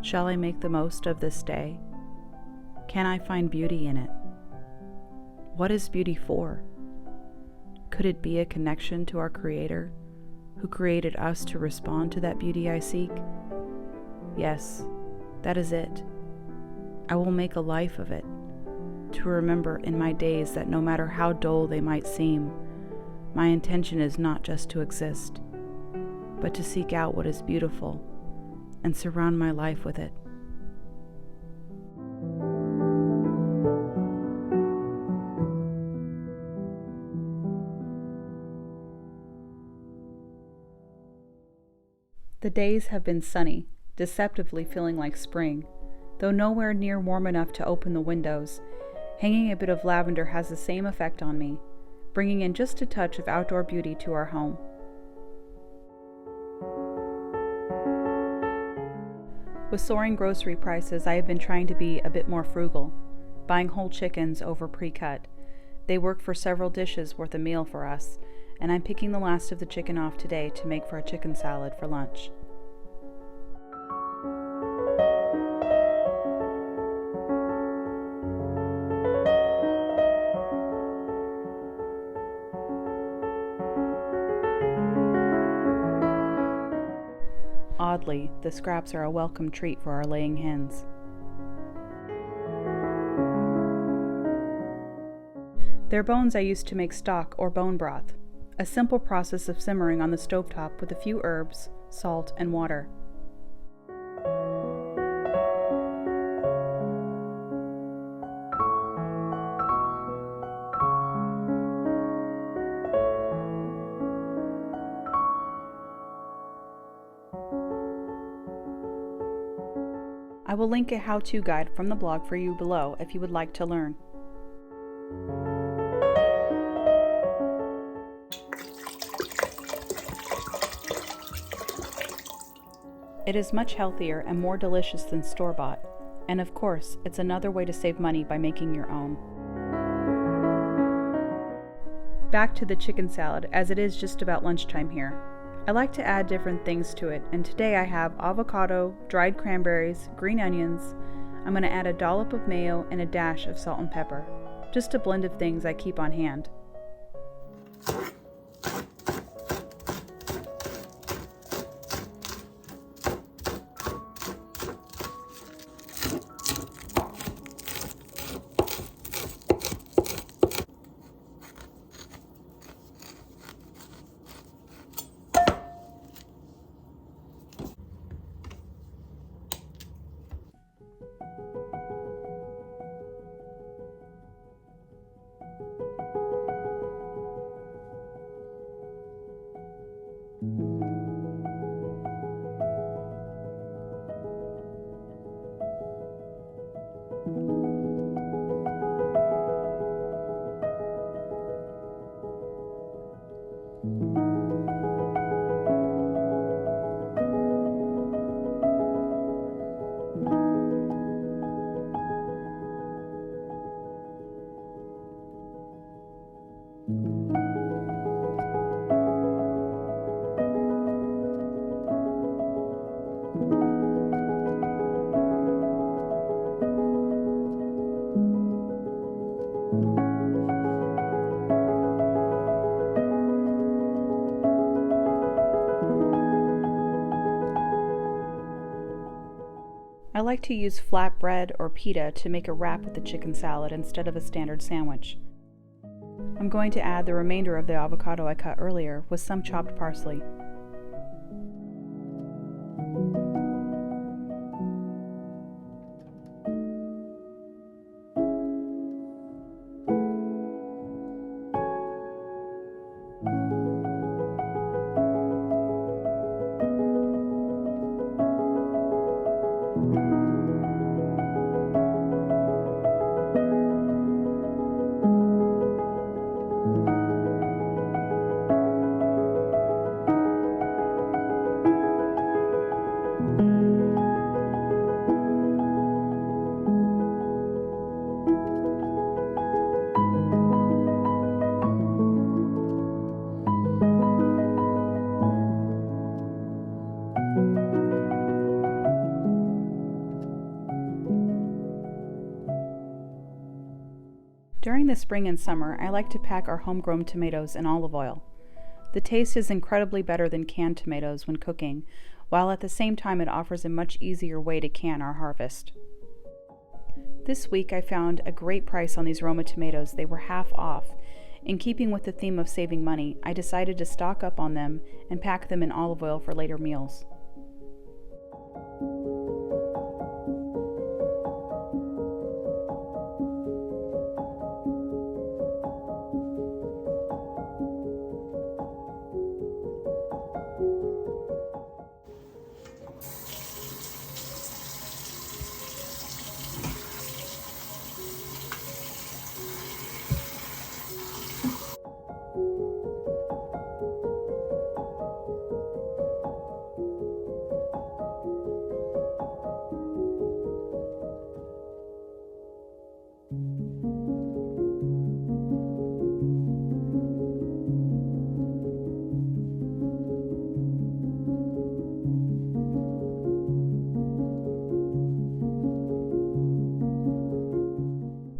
Shall I make the most of this day? Can I find beauty in it? What is beauty for? Could it be a connection to our Creator, who created us to respond to that beauty I seek? Yes, that is it. I will make a life of it, to remember in my days that no matter how dull they might seem, my intention is not just to exist, but to seek out what is beautiful and surround my life with it. The days have been sunny, deceptively feeling like spring, though nowhere near warm enough to open the windows. Hanging a bit of lavender has the same effect on me, bringing in just a touch of outdoor beauty to our home. With soaring grocery prices, I have been trying to be a bit more frugal, buying whole chickens over pre-cut. They work for several dishes worth a meal for us, and I'm picking the last of the chicken off today to make for a chicken salad for lunch. Oddly, the scraps are a welcome treat for our laying hens. Their bones I used to make stock or bone broth, a simple process of simmering on the stovetop with a few herbs, salt, and water. I will link a how-to guide from the blog for you below if you would like to learn. It is much healthier and more delicious than store-bought, and of course, it's another way to save money by making your own. Back to the chicken salad, as it is just about lunchtime here. I like to add different things to it, and today I have avocado, dried cranberries, green onions. I'm going to add a dollop of mayo and a dash of salt and pepper. Just a blend of things I keep on hand. I like to use flat bread or pita to make a wrap with the chicken salad instead of a standard sandwich. I'm going to add the remainder of the avocado I cut earlier with some chopped parsley. During the spring and summer, I like to pack our homegrown tomatoes in olive oil. The taste is incredibly better than canned tomatoes when cooking, while at the same time it offers a much easier way to can our harvest. This week I found a great price on these Roma tomatoes. They were half off. In keeping with the theme of saving money, I decided to stock up on them and pack them in olive oil for later meals.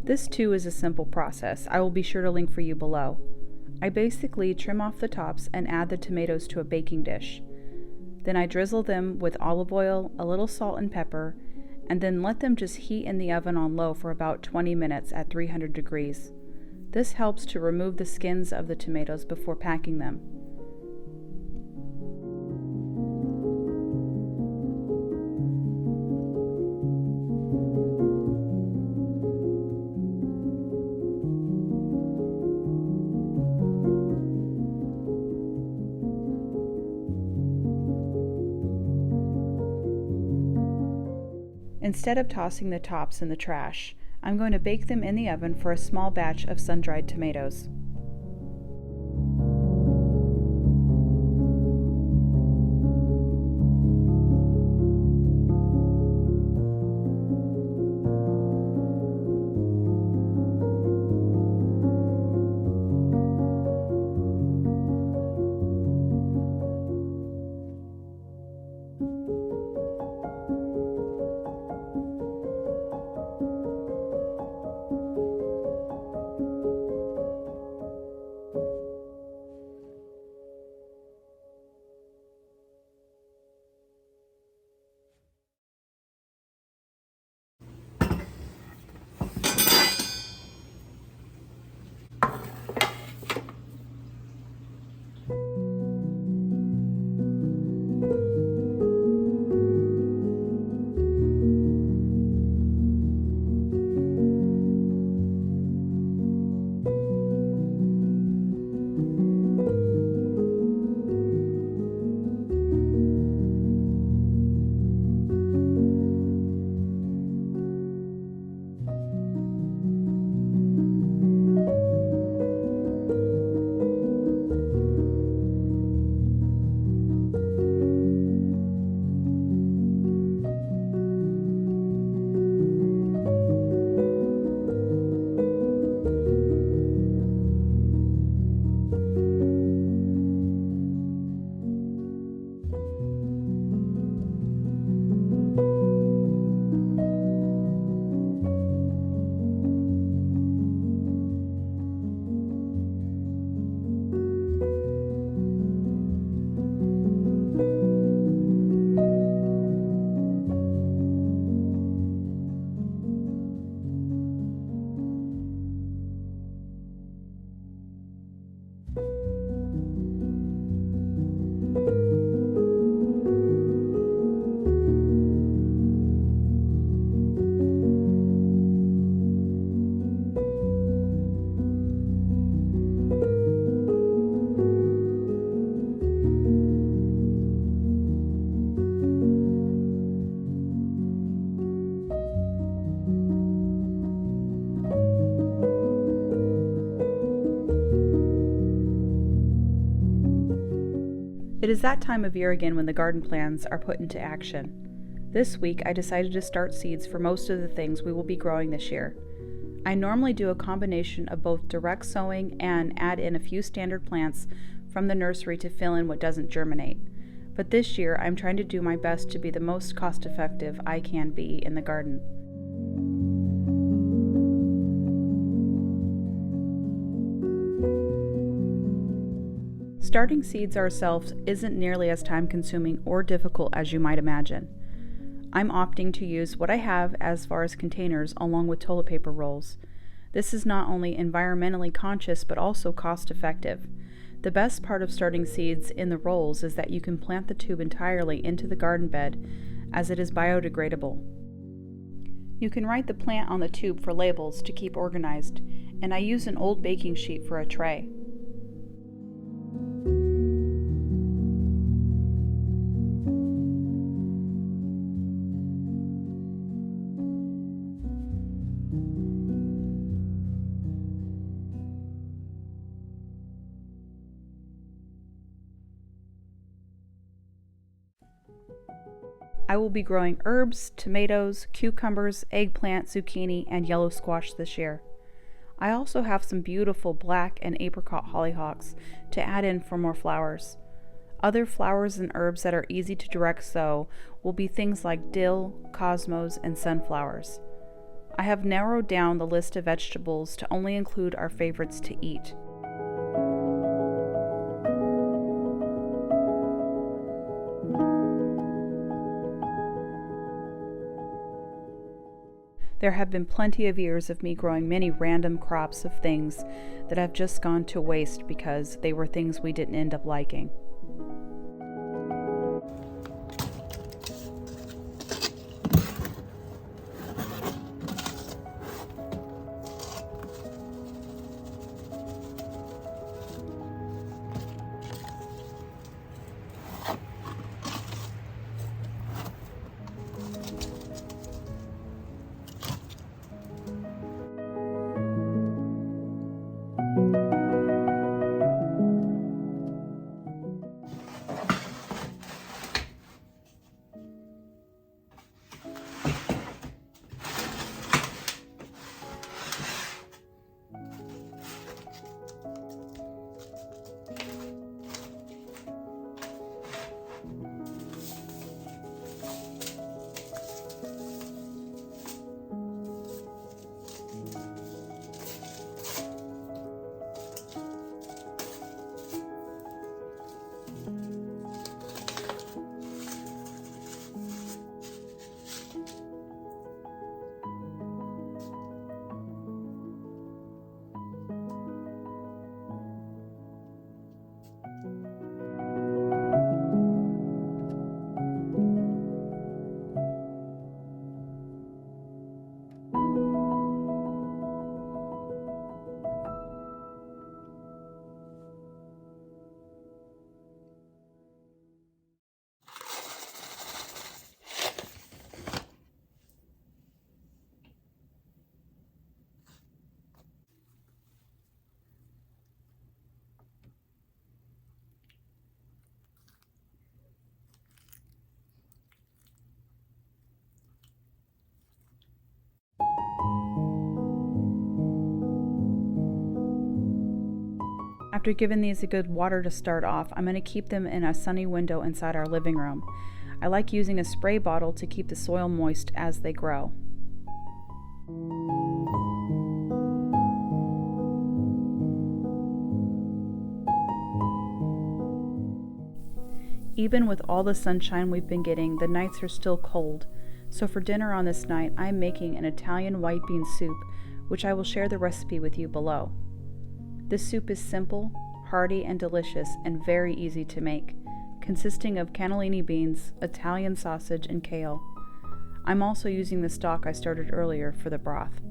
This too is a simple process. I will be sure to link for you below. I basically trim off the tops and add the tomatoes to a baking dish. Then I drizzle them with olive oil, a little salt and pepper, and then let them just heat in the oven on low for about 20 minutes at 300 degrees. This helps to remove the skins of the tomatoes before packing them. Instead of tossing the tops in the trash, I'm going to bake them in the oven for a small batch of sun-dried tomatoes. It is that time of year again when the garden plans are put into action. This week I decided to start seeds for most of the things we will be growing this year. I normally do a combination of both direct sowing and add in a few standard plants from the nursery to fill in what doesn't germinate. But this year I'm trying to do my best to be the most cost-effective I can be in the garden. Starting seeds ourselves isn't nearly as time-consuming or difficult as you might imagine. I'm opting to use what I have as far as containers along with toilet paper rolls. This is not only environmentally conscious but also cost-effective. The best part of starting seeds in the rolls is that you can plant the tube entirely into the garden bed as it is biodegradable. You can write the plant on the tube for labels to keep organized, and I use an old baking sheet for a tray. I will be growing herbs, tomatoes, cucumbers, eggplant, zucchini, and yellow squash this year. I also have some beautiful black and apricot hollyhocks to add in for more flowers. Other flowers and herbs that are easy to direct sow will be things like dill, cosmos, and sunflowers. I have narrowed down the list of vegetables to only include our favorites to eat. There have been plenty of years of me growing many random crops of things that have just gone to waste because they were things we didn't end up liking. After giving these a good water to start off, I'm going to keep them in a sunny window inside our living room. I like using a spray bottle to keep the soil moist as they grow. Even with all the sunshine we've been getting, the nights are still cold. So for dinner on this night, I'm making an Italian white bean soup, which I will share the recipe with you below. This soup is simple, hearty, and delicious, and very easy to make, consisting of cannellini beans, Italian sausage, and kale. I'm also using the stock I started earlier for the broth.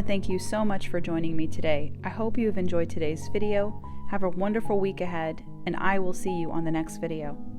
to thank you so much for joining me today. I hope you have enjoyed today's video. Have a wonderful week ahead, and I will see you on the next video.